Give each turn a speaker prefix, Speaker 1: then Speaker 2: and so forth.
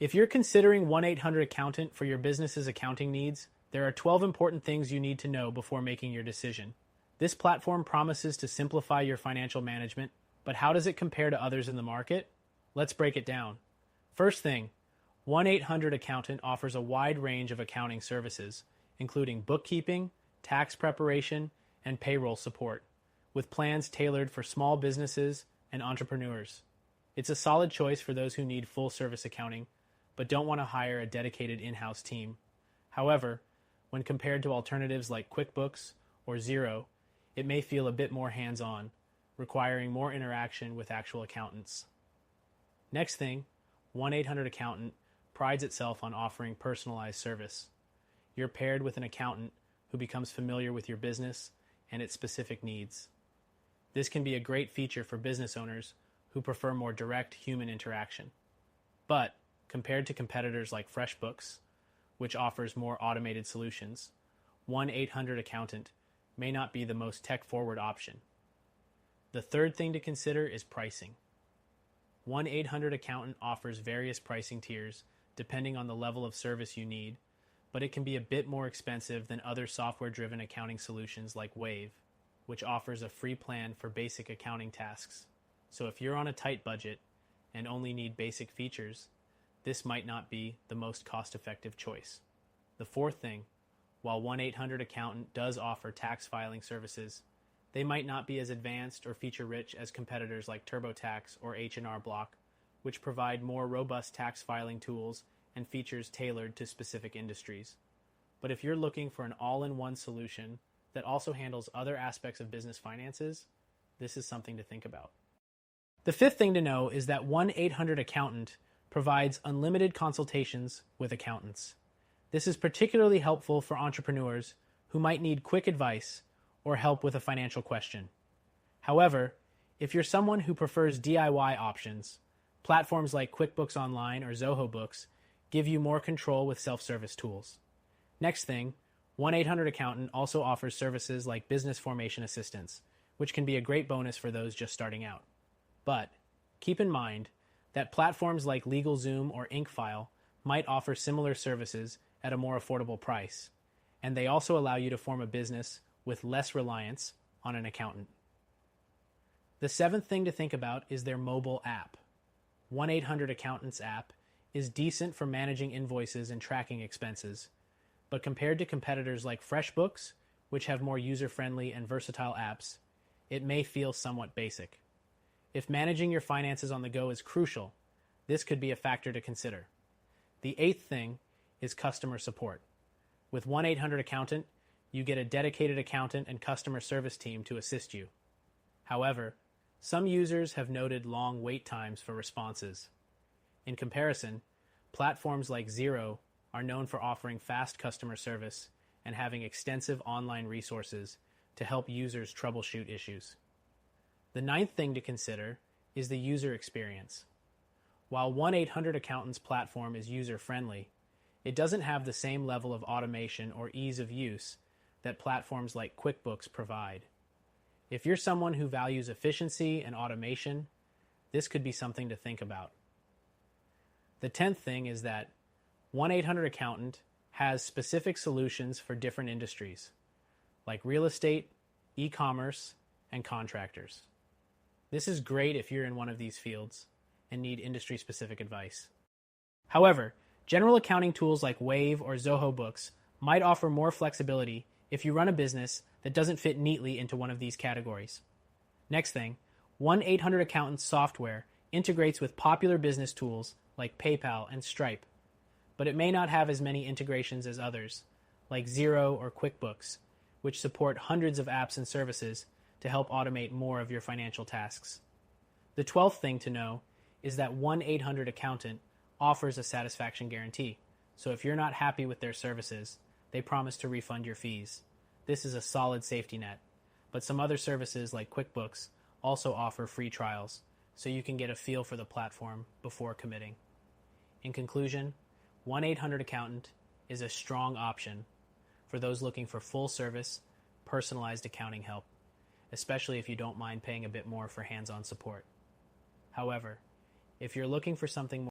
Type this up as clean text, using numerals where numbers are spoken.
Speaker 1: If you're considering 1-800-ACCOUNTANT for your business's accounting needs, there are 12 important things you need to know before making your decision. This platform promises to simplify your financial management, but how does it compare to others in the market? Let's break it down. First thing, 1-800-ACCOUNTANT offers a wide range of accounting services, including bookkeeping, tax preparation, and payroll support, with plans tailored for small businesses and entrepreneurs. It's a solid choice for those who need full-service accounting, but don't want to hire a dedicated in-house team. However, when compared to alternatives like QuickBooks or Xero, it may feel a bit more hands-on, requiring more interaction with actual accountants. Next thing, 1-800-ACCOUNTANT prides itself on offering personalized service. You're paired with an accountant who becomes familiar with your business and its specific needs. This can be a great feature for business owners who prefer more direct human interaction. But, compared to competitors like FreshBooks, which offers more automated solutions, 1-800-ACCOUNTANT may not be the most tech-forward option. The third thing to consider is pricing. 1-800-ACCOUNTANT offers various pricing tiers depending on the level of service you need, but it can be a bit more expensive than other software-driven accounting solutions like Wave, which offers a free plan for basic accounting tasks. So if you're on a tight budget and only need basic features, this might not be the most cost-effective choice. The fourth thing, while 1-800-ACCOUNTANT does offer tax filing services, they might not be as advanced or feature-rich as competitors like TurboTax or H&R Block, which provide more robust tax filing tools and features tailored to specific industries. But if you're looking for an all-in-one solution that also handles other aspects of business finances, this is something to think about. The fifth thing to know is that 1-800-ACCOUNTANT provides unlimited consultations with accountants. This is particularly helpful for entrepreneurs who might need quick advice or help with a financial question. However, if you're someone who prefers DIY options, platforms like QuickBooks Online or Zoho Books give you more control with self-service tools. Next thing, 1-800-ACCOUNTANT also offers services like business formation assistance, which can be a great bonus for those just starting out. But keep in mind that platforms like LegalZoom or InkFile might offer similar services at a more affordable price, and they also allow you to form a business with less reliance on an accountant. The seventh thing to think about is their mobile app. 1-800-ACCOUNTANT's app is decent for managing invoices and tracking expenses, but compared to competitors like FreshBooks, which have more user-friendly and versatile apps, it may feel somewhat basic. If managing your finances on the go is crucial, this could be a factor to consider. The eighth thing is customer support. With 1-800-ACCOUNTANT, you get a dedicated accountant and customer service team to assist you. However, some users have noted long wait times for responses. In comparison, platforms like Xero are known for offering fast customer service and having extensive online resources to help users troubleshoot issues. The ninth thing to consider is the user experience. While 1-800-ACCOUNTANT's platform is user-friendly, it doesn't have the same level of automation or ease of use that platforms like QuickBooks provide. If you're someone who values efficiency and automation, this could be something to think about. The 10th thing is that 1-800-ACCOUNTANT has specific solutions for different industries, like real estate, e-commerce, and contractors. This is great if you're in one of these fields and need industry-specific advice. However, general accounting tools like Wave or Zoho Books might offer more flexibility if you run a business that doesn't fit neatly into one of these categories. Next thing, 1-800-ACCOUNTANT software integrates with popular business tools like PayPal and Stripe, but it may not have as many integrations as others, like Xero or QuickBooks, which support hundreds of apps and services to help automate more of your financial tasks. The 12th thing to know is that 1-800-ACCOUNTANT offers a satisfaction guarantee, so if you're not happy with their services, they promise to refund your fees. This is a solid safety net, but some other services like QuickBooks also offer free trials, so you can get a feel for the platform before committing. In conclusion, 1-800-ACCOUNTANT is a strong option for those looking for full-service, personalized accounting help, especially if you don't mind paying a bit more for hands-on support. However, if you're looking for something more